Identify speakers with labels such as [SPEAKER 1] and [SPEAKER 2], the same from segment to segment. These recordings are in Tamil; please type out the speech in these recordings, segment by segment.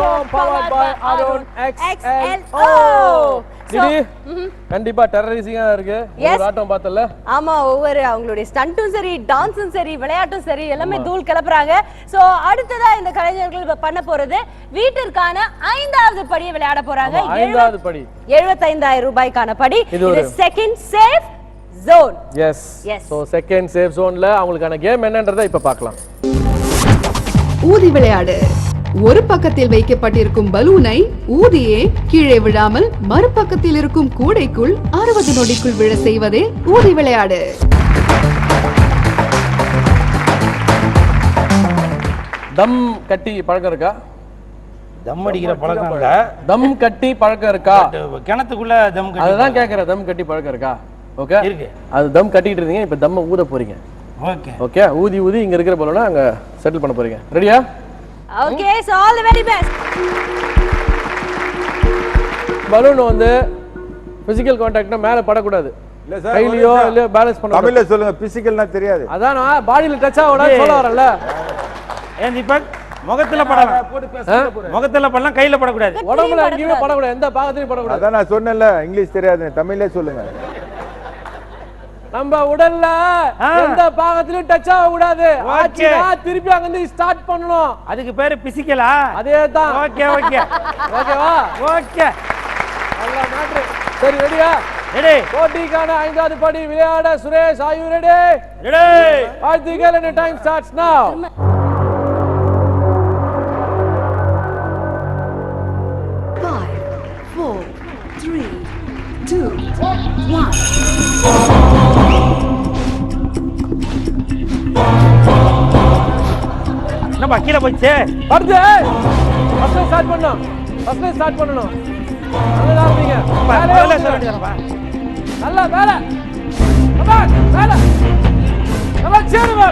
[SPEAKER 1] Storm powered by Arun XLO. கண்டிப்பா டெரரைசிங்கா இருக்கு ஒரு ஆட்டம் பார்த்தல.
[SPEAKER 2] ஆமா, ஒவ்வொரு அவங்களுடைய ஸ்டண்டும் சரி, டான்ஸும் சரி, விளையாட்டும் சரி எல்லாமே தூள் கிளப்புறாங்க. சோ அடுத்ததா இந்த கலைஞர்கள் பண்ண போறது வீட்டிற்கான 5வது படியை விளையாட போறாங்க.
[SPEAKER 1] 5வது படி
[SPEAKER 2] 75,000 ரூபாய்க்கான படி. இது second safe zone.
[SPEAKER 1] Yes. So second safe ஜோன்ல அவங்களுக்கான கேம் என்னன்றதை இப்ப பார்க்கலாம்.
[SPEAKER 3] ஊதி விளையாடு. ஒரு பக்கத்தில் வைக்கப்பட்டிருக்கும் பலூனை ஊதியே கீழே விழாமல் மறுபக்கத்தில் இருக்கும் கூடைக்குள் 60 நொடிக்குள் விழ செய்வதே ஊதி விளையாடு.
[SPEAKER 1] தம் கட்டி பழக்கம் இருக்கா?
[SPEAKER 4] தம் அடிக்கிற பழக்கம் இல்ல.
[SPEAKER 1] தம் கட்டி பழக்கம் இருக்கா?
[SPEAKER 4] கிணத்துக்குள்ள தம் கட்டி.
[SPEAKER 1] அதுதான் கேக்குறேன். தம் கட்டி பழக்கம் இருக்கா? ஓகே இருக்கு. அது தம் கட்டிட்டு இருந்தீங்க, இப்ப தம்ம ஊத போறீங்க.
[SPEAKER 4] ஓகே
[SPEAKER 1] ஓகே, ஊதி ஊதி இங்க இருக்கிற பலூனை அங்க செட்டில் பண்ண போறீங்க. ரெடியா?
[SPEAKER 2] Okay, so all the very best.
[SPEAKER 1] Balloon வந்து பிசிக்கல் கான்டாக்ட்னா மேல படக்கூடாது.
[SPEAKER 5] இல்ல சார்,
[SPEAKER 1] கையிலயோ இல்ல பேலன்ஸ் பண்ண.
[SPEAKER 5] தமிழ்ல சொல்லுங்க, பிசிக்கல்னா தெரியாது.
[SPEAKER 1] அதான் நான் பாடியில டச் ஆகணும் சொல்ல வரல.
[SPEAKER 4] ஏன் தீபக் முகத்துல படலாம், முகத்துல படலாம், கையில படக்கூடாது,
[SPEAKER 1] உடம்புல எங்கேயுமே படக்கூடாது, எந்த பாகத்திலயும் படக்கூடாது.
[SPEAKER 5] அதான் நான் சொன்னேன்ல, இங்கிலீஷ் தெரியாது, தமிழ்ல சொல்லுங்க.
[SPEAKER 1] நம்ம உடல்ல எந்த பாகத்திலயும் டச் ஆக கூடாது. ஆச்சுனா திருப்பி அங்க இருந்து ஸ்டார்ட் பண்ணனும்.
[SPEAKER 4] அதுக்கு பேரு பிசிக்கலா?
[SPEAKER 1] அதேதான்.
[SPEAKER 4] ஓகே ஓகே
[SPEAKER 1] ஓகேவா?
[SPEAKER 4] ஓகே,
[SPEAKER 1] நல்ல மேட்ரு. சரி, ரெடியா?
[SPEAKER 4] ரெடி.
[SPEAKER 1] போட்டிக்கான 5வது படி விளையாட Suresh, are you ready?
[SPEAKER 4] Ready.
[SPEAKER 1] I think the time starts now.
[SPEAKER 4] நம்ம கீழே போச்சு.
[SPEAKER 1] அடுத்து ஃபர்ஸ்ட் ஸ்டார்ட் பண்ணனும். ஃபர்ஸ்ட் ஸ்டார்ட் பண்ணனும். நல்லா இருந்தீங்க.
[SPEAKER 4] மேல சொல்லுங்கப்பா.
[SPEAKER 1] நல்லா மேல. கமா மேல. கமா சேருங்க.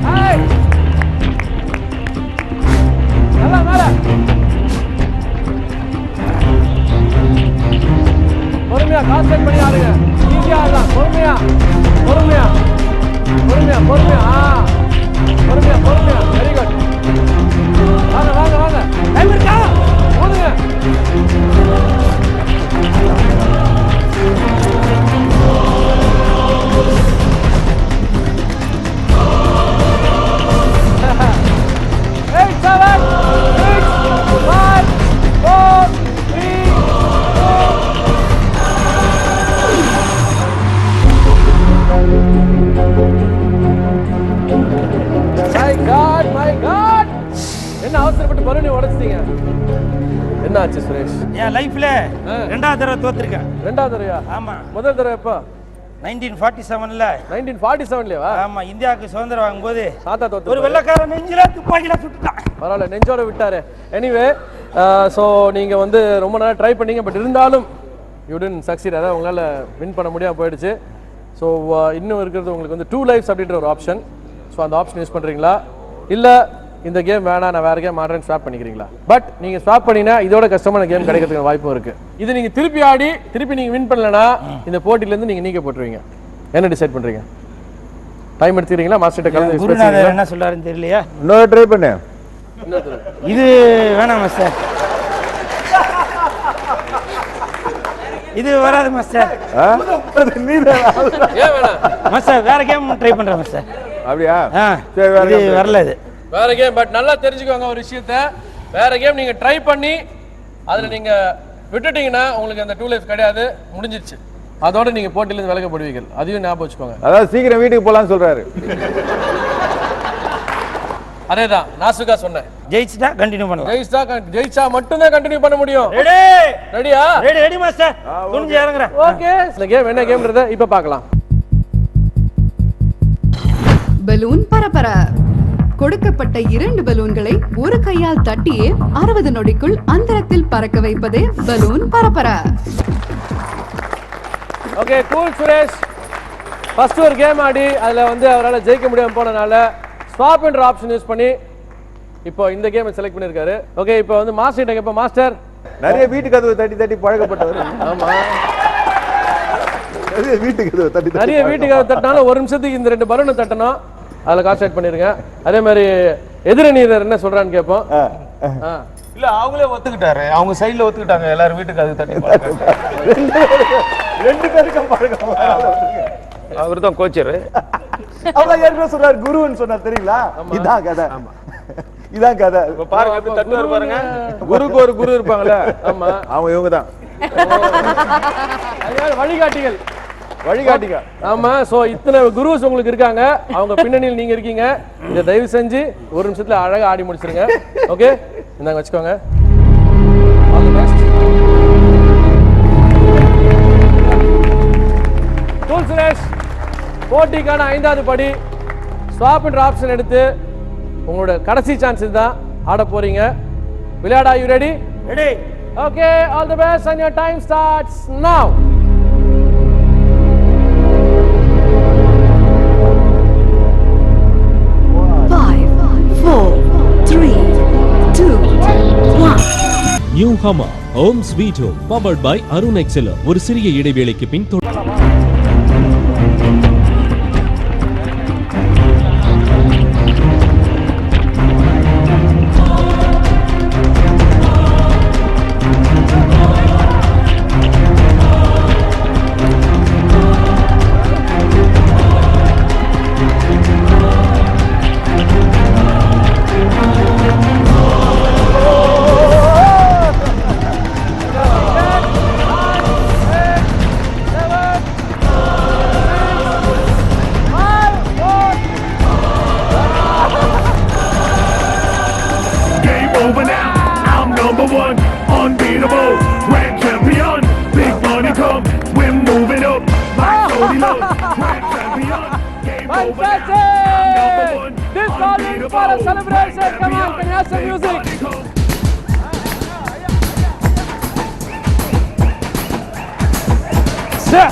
[SPEAKER 1] ஹாய். நல்லா மேல. பொறுமையா கான்சென்ட்ரேட் பண்ணி ஆடுங்க. ஈஸியா ஆடலாம். பொறுமையா பொறுமையா பொறுமையா பொறுமையா பொறுமையா பொறுமையா. Very good. வாங்க வாங்க வாங்க. டைம் இருக்கா? ஓடுங்க. Eight, 7, 6, 5, 4, 3, 2. My God. என்ன அவசரப்பட்டு பலூனை உடைச்சிட்டீங்க? என்ன ஆச்சு சுரேஷ்?
[SPEAKER 4] என் லைஃப்ல 2வது தடவை தோத்துருக்கேன்.
[SPEAKER 1] 2வது தடவையா?
[SPEAKER 4] ஆமா.
[SPEAKER 1] முதல் தடவை எப்போ?
[SPEAKER 4] 1947ல.
[SPEAKER 1] 1947லயா?
[SPEAKER 4] ஆமா, இந்தியாவுக்கு சுதந்திரம் வாங்கும்போது
[SPEAKER 1] சாத்தா தோத்து
[SPEAKER 4] ஒரு வெள்ளக்காரன் நெஞ்சில துப்பாக்கில சுட்டான்.
[SPEAKER 1] பரவாயில்ல, நெஞ்சோட விட்டாரு. எனிவே, ஸோ நீங்க வந்து ரொம்ப நேரம் ட்ரை பண்ணீங்க, பட் இருந்தாலும் யூ டிட்ன்ட் சக்சீட். அதாவது உங்களால் வின் பண்ண முடியாமல் போயிடுச்சு. ஸோ இன்னும் இருக்கிறது உங்களுக்கு வந்து 2 lives அப்படின்ற ஒரு ஆப்ஷன். ஸோ அந்த ஆப்ஷன் யூஸ் பண்ணுறீங்களா, இல்லை இந்த கேம் வேணாம் நான் வேறு கேம் ஆடுறேன்னு ஸ்வாப் பண்ணிக்கிறீங்களா? பட் நீங்கள் ஸ்வாப் பண்ணினா இதோட கஷ்டமான கேம் கிடைக்கிறதுக்கு வாய்ப்பும் இருக்குது. இது நீங்கள் திருப்பி ஆடி திருப்பி நீங்கள் வின் பண்ணலன்னா இந்த போட்டியிலேருந்து நீங்கள் நீக்கப்பட்டுருவீங்க. என்ன டிசைட் பண்ணுறீங்க? டைம் எடுத்துக்கிறீங்களா? மாஸ்டர்கிட்ட கலந்து
[SPEAKER 4] குருநாதர் என்ன சொல்றாருன்னு தெரியலையா?
[SPEAKER 5] இன்னொரு ட்ரை பண்ணு.
[SPEAKER 4] இது வேணாம் மாஸ்டர், இது வராது மாஸ்டர்.
[SPEAKER 1] ஏன் வேணாம்
[SPEAKER 4] மாஸ்டர்? வேற கேம் ட்ரை பண்றேன் மாஸ்டர்.
[SPEAKER 5] அப்படியா?
[SPEAKER 4] சரி, இது வரல. இது
[SPEAKER 1] வேற கேம். பட் நல்லா தெரிஞ்சுக்கோங்க ஒரு விஷயத்த, வேற கேம் நீங்க ட்ரை பண்ணி அதுல நீங்க விட்டுட்டீங்கன்னா உங்களுக்கு அந்த 2 lives கிடையாது, முடிஞ்சிருச்சு. அதோட நீங்க போட்டியிலிருந்து விலகப்படுவீங்க. அதையும் ஞாபகம் வச்சுக்கோங்க.
[SPEAKER 5] அதாவது சீக்கிரம் வீட்டுக்கு போலாம்னு சொல்றாரு.
[SPEAKER 1] அதேதான் நாசுகா சொன்னேன்.
[SPEAKER 4] ஜெயிச்சிட்டா கண்டினியூ பண்ணலாம்.
[SPEAKER 1] ஜெயிச்சா மட்டும் தான் கண்டினியூ பண்ண முடியும்.
[SPEAKER 4] ரெடி?
[SPEAKER 1] ரெடியா?
[SPEAKER 4] Ready ready master. துணிஞ்சு இறங்குறேன்.
[SPEAKER 1] ஓகே, இந்த கேம் என்ன கேம்ன்றத இப்ப பார்க்கலாம்.
[SPEAKER 3] பலூன் பரபர. கொடுக்கப்பட்ட 2 பலூன்களை ஒரு கையால் தட்டியே 60 நொடிக்குள் அந்தரத்தில் பறக்க வைப்பதே பலூன் பரபர.
[SPEAKER 1] Okay, cool Suresh. ஃபர்ஸ்ட் ஒரு கேம் ஆடி அதுல வந்து அவரால் ஜெயிக்க முடியாம போனனால ஸ்வாப் என்ற ஆப்ஷன் யூஸ் பண்ணி இப்போ இந்த கேமை செலக்ட் பண்ணிருக்காரு. ஓகே, இப்போ வந்து மாஸ்டர் கேப்ப. மாஸ்டர்
[SPEAKER 5] நிறைய வீட்டு கதவு தட்டி தட்டி பழக்கப்பட்டவர்.
[SPEAKER 1] ஆமா,
[SPEAKER 5] நிறைய வீட்டு கதவு
[SPEAKER 1] தட்டினாலும் 1 நிமிஷத்துக்கு இந்த 2 பலூனை தட்டணும். அதில் கான்சன்ட்ரேட் பண்ணிருங்க. அதே மாதிரி எதிரணியர் என்ன சொல்றான்னு கேட்போம்.
[SPEAKER 4] இல்ல அவங்களே ஒத்துக்கிட்டாரு, அவங்க சைடுல ஒத்துக்கிட்டாங்க, எல்லாரும் வீட்டுக்கு அது தட்டி
[SPEAKER 5] ரெண்டு பேருக்கும் பழக்கம்.
[SPEAKER 4] அவர் தான் கோச்சரு.
[SPEAKER 5] அவங்க ஏற்கனவே சொன்னார் குருன்னு சொன்னார் தெரியுங்களா? இதான் கதை. இதான் கதை.
[SPEAKER 4] இப்ப பாருங்க எப்படி தட்டுவார் பாருங்க.
[SPEAKER 5] குருக்கு ஒரு குரு இருப்பாங்கல்ல,
[SPEAKER 1] ஆமா
[SPEAKER 5] அவங்க இவங்க தான்
[SPEAKER 1] வழிகாட்டிகள்.
[SPEAKER 5] வழிகாட்டிகள்.
[SPEAKER 1] ஆமா. சோ இத்தனை குருஸ் உங்களுக்கு இருக்காங்க, அவங்க பின்னணியில் நீங்க இருக்கீங்க. இதை தயவு செஞ்சு ஒரு நிமிஷத்துல அழகா ஆடி முடிச்சிருங்க. ஓகே, இந்தாங்க வச்சுக்கோங்க. All the best. Cool Suresh, போட்டிக்கான 5வது படி ஸ்வாப் என்ற ஆப்ஷன் எடுத்து உங்களோட கடைசி சான்ஸ் இதுதான், ஆட போறீங்க. விளையாடா, you ready?
[SPEAKER 4] Ready.
[SPEAKER 1] Okay, all the best and your time starts now.
[SPEAKER 6] New ஹமா home sweet home powered by Arun எக்ஸலர். ஒரு சிறிய இடைவேளைக்கு பின்
[SPEAKER 1] This calling for a celebration. Come on, can you have some music? Sir.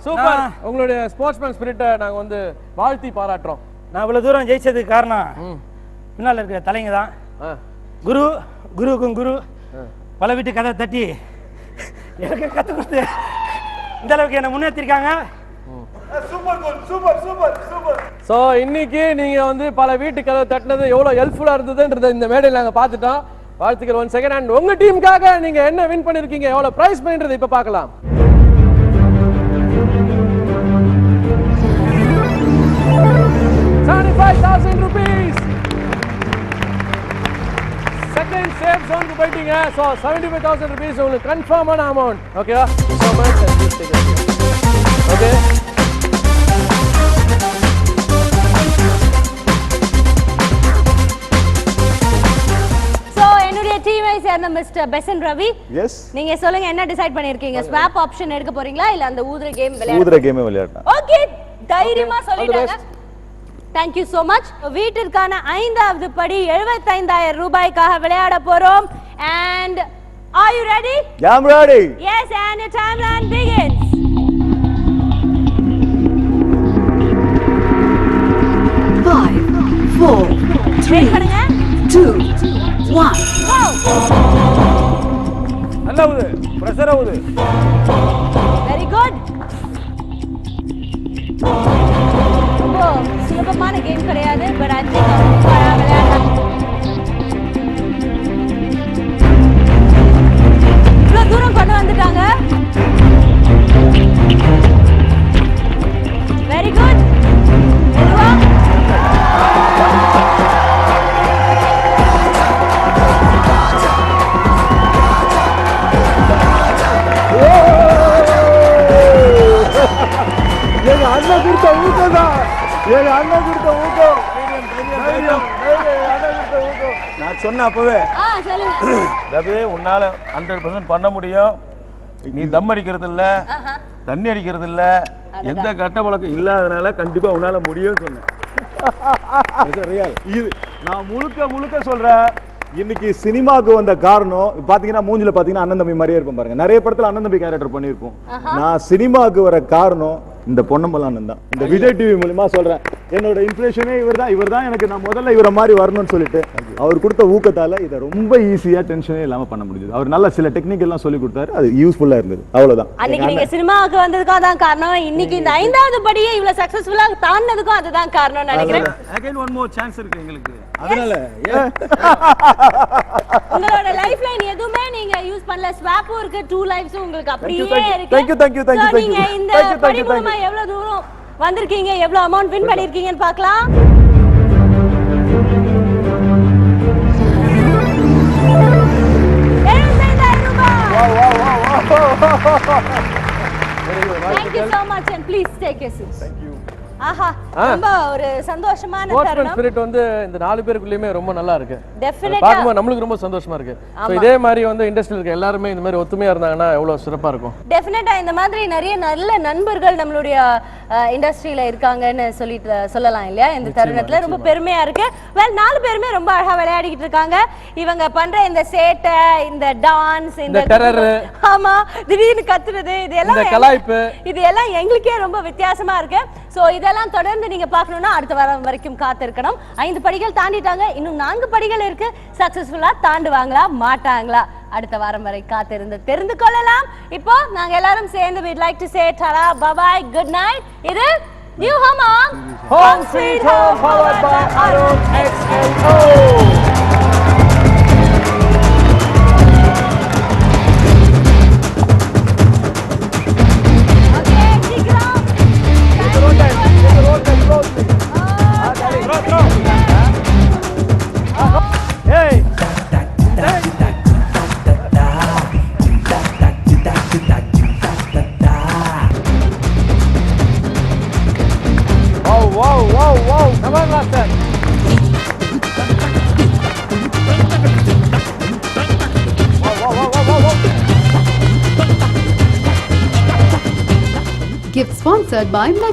[SPEAKER 1] Super. உங்களுடைய ஸ்போர்ட்ஸ்மேன் ஸ்பிரிட்டை நாங்க வந்து வாழ்த்தி பாராட்டுறோம்.
[SPEAKER 4] நான் இவ்வளவு தூரம் ஜெயிச்சதுக்கு காரணம் பின்னால இருக்கிற தலைங்க தான். குருவுக்கும் குரு பல வீட்டு கதை தட்டி எனக்கு கத்து கொடுத்து இந்த அளவுக்கு என்ன முன்னேற்றிருக்காங்க.
[SPEAKER 1] ஸோ இன்னைக்கு நீங்க வந்து பல வீட்டு கதை தட்டினது எவ்வளவு ஹெல்ப்ஃபுல்லா இருந்ததுன்றதை இந்த மேடையில் நாங்க பார்த்துட்டோம். வாழ்த்துக்கள் ஒன் செகண்ட். அண்ட் உங்க டீமுக்காக நீங்க என்ன வின் பண்ணிருக்கீங்க, எவ்வளவு பிரைஸ் பண்ணின்றது இப்ப பார்க்கலாம். ₹75,000. செகண்ட் சேஃப் ஜோனுக்கு போயிட்டீங்க. ஸோ ₹75,000 உங்களுக்கு கன்ஃபார்மான அமௌண்ட். ஓகேவா? So much. ஓகே,
[SPEAKER 2] டீமை சேர்ந்த மிஸ்டர் பெசன் ரவி,
[SPEAKER 5] எஸ்,
[SPEAKER 2] நீங்க சொல்லுங்க என்ன டிசைட் பண்ணிருக்கீங்க? ஸ்வாப் ஆப்ஷன் எடுக்க போறீங்களா இல்ல அந்த ஊதுற கேம் விளையாட?
[SPEAKER 5] ஊதுற கேமே விளையாடலாம்.
[SPEAKER 2] ஓகே, தைரியமா சொல்லிட்டாங்க. Thank you so much. வீட்டிற்கான 5வது படி ₹75,000 விளையாட போறோம். And are you ready?
[SPEAKER 5] I'm ready.
[SPEAKER 2] Yes, and your timeline begins.
[SPEAKER 3] Five, four, three, two, one.
[SPEAKER 4] நல்லா ஊது, பிரஷரா ஊது.
[SPEAKER 2] Very good. ரொம்ப சுலபமான கேம் கிடையாது, but I think விளையாடலாம். இவ்வளவு தூரம் கொண்டு வந்துட்டாங்க. Very good. மெதுவா.
[SPEAKER 5] எங்க அண்ணன் கொடுத்த ஊக்கம் தான். எங்க அண்ணன் கொடுத்த ஊக்கம். தைரியம், அண்ணன் கொடுத்த ஊக்கம். நான் சொன்ன அப்பவே
[SPEAKER 2] சொல்லுங்க.
[SPEAKER 7] ரவி உன்னால 100% பண்ண முடியும். நீ தம் அடிக்கிறது இல்ல, தண்ணி அடிக்கிறது இல்ல, எந்த கட்ட பழக்கம் இல்லாதனால கண்டிப்பா உன்னால முடியும்னு சொன்னேன்.
[SPEAKER 5] இது நான் முழுக்க சொல்றேன். இன்னைக்கு சினிமாவுக்கு வந்த காரணம் பாத்தீங்கன்னா மூஞ்சில பாத்தீங்கன்னா அண்ணன் தம்பி மாதிரியே இருக்கும் பாருங்க. நிறைய படத்துல அண்ணன் தம்பி கேரக்டர் பண்ணியிருப்போம். நான் சினிமாவுக்கு வர காரணம் இந்த பொன்னம்பலம் அண்ணன் தான். இந்த விஜய் டிவி மூலமா சொல்றேன். என்னோட இன்ஸ்பிரேஷனே இவர் தான் எனக்கு. நான் முதல்ல இவரை மாதிரி வரணும்னு சொல்லிட்டு அவர் கொடுத்த ஊக்கத்தால இதை ரொம்ப ஈஸியா டென்ஷனே இல்லாம பண்ண முடிஞ்சது. அவர் நல்ல சில டெக்னிக் எல்லாம் சொல்லி கொடுத்தாரு. அது யூஸ்ஃபுல்லா இருந்தது. அவ்வளவுதான்.
[SPEAKER 2] அன்னைக்கு நீங்க சினிமாவுக்கு வந்ததுக்கும் அதான் காரணம். இன்னைக்கு இந்த 5வது படியை இவ்வளவு சக்சஸ்ஃபுல்லா தாண்டதுக்கும் அதுதான் காரணம் நினைக்கிறேன்.
[SPEAKER 7] அகைன் ஒன் மோர் சான்ஸ் இருக்கு எங்களுக்கு.
[SPEAKER 5] அதனால
[SPEAKER 2] உங்களோட லைஃப் லைன் எதுவுமே நீங்க யூஸ் பண்ணல. ஸ்வாப்பும் இருக்கு, 2 லைஃப்ஸும் உங்களுக்கு அப்படியே இருக்கு.
[SPEAKER 5] Thank you.
[SPEAKER 2] So, நீங்க இந்த படி மூலமா எவ்வளவு தூரம் வந்திருக்கீங்க, எவ்வளவு அமௌண்ட் வின் பண்ணிருக்கீங்கன்னு பார்க்கலாம். Thank you so much and please take a seat. Thank you. ஆஹா, ரொம்ப ஒரு சந்தோஷமான
[SPEAKER 1] ஸ்போர்ட்ஸ்மேன்
[SPEAKER 2] தருணம்.
[SPEAKER 1] ஸ்பிரிட் வந்து இந்த 4 பேருக்குள்ளேயுமே ரொம்ப நல்லா இருக்கு.
[SPEAKER 2] Definitely.
[SPEAKER 1] பாக்கும்போது நம்மளுக்கு ரொம்ப சந்தோஷமா இருக்கு. சோ இதே மாதிரி வந்து இண்டஸ்ட்ரியில இருக்க எல்லாரும் இந்த மாதிரி ஒத்துமையா இருந்தாங்கன்னா எவ்வளவு சிறப்பா இருக்கும்.
[SPEAKER 2] டெஃபினட்டா இந்த மாதிரி நிறைய நல்ல நண்பர்கள் நம்மளுடைய இண்டஸ்ட்ரியில இருக்காங்கன்னு சொல்லலாம் இல்லையா? இந்த தருணத்துல ரொம்ப பெருமையா இருக்கு. வெல் 4 பேருமே ரொம்ப அழகா விளையாடிட்டு இருக்காங்க. இவங்க பண்ற இந்த சேட்டை, இந்த டான்ஸ், இந்த
[SPEAKER 1] டெரர்,
[SPEAKER 2] ஆமா திடீர்னு கத்துறது,
[SPEAKER 1] இந்த கலாய்ப்பு,
[SPEAKER 2] இது எல்லாம் எங்களுக்கே ரொம்ப வித்தியாசமா இருக்கு. சோ இதெல்லாம் தொடர்ந்து நீங்க பார்க்கணும்னா அடுத்த வாரம் வரைக்கும் காத்திருக்கணும். 5 படிகள் தாண்டிட்டாங்க, இன்னும் 4 படிகள் இருக்கு. சக்சஸ்ஃபுல்லா தாண்டுவாங்களா மாட்டாங்களா? அடுத்த வாரம் வரை காத்திருந்து தெரிந்து கொள்ளலாம். இப்போ நாங்க எல்லாரும் சேர்ந்து we'd like to say tara, bye bye, good night. இது new ஹமா
[SPEAKER 1] Home Sweet Home powered by Arun XLO. Wow. Come on, Master.
[SPEAKER 3] Gift sponsored by